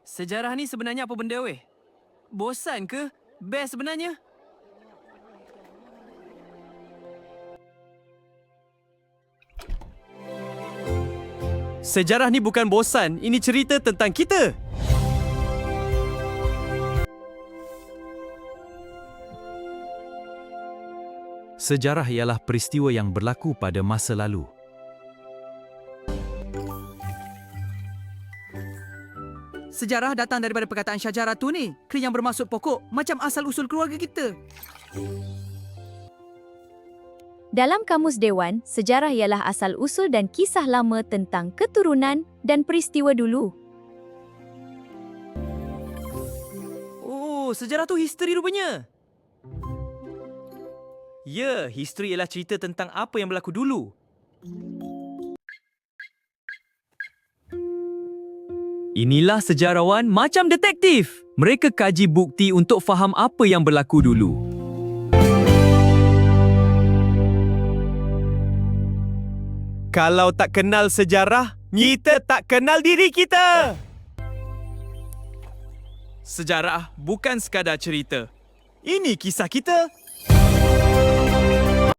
Sejarah ni sebenarnya apa benda weh? Bosan ke? Best sebenarnya. Sejarah ni bukan bosan, ini cerita tentang kita. Sejarah ialah peristiwa yang berlaku pada masa lalu. Sejarah datang daripada perkataan syajarah tu ni. Yang bermaksud pokok, macam asal-usul keluarga kita. Dalam Kamus Dewan, sejarah ialah asal-usul dan kisah lama tentang keturunan dan peristiwa dulu. Oh, sejarah tu history rupanya. Ya, history ialah cerita tentang apa yang berlaku dulu. Inilah sejarawan macam detektif. Mereka kaji bukti untuk faham apa yang berlaku dulu. Kalau tak kenal sejarah, kita tak kenal diri kita. Sejarah bukan sekadar cerita. Ini kisah kita.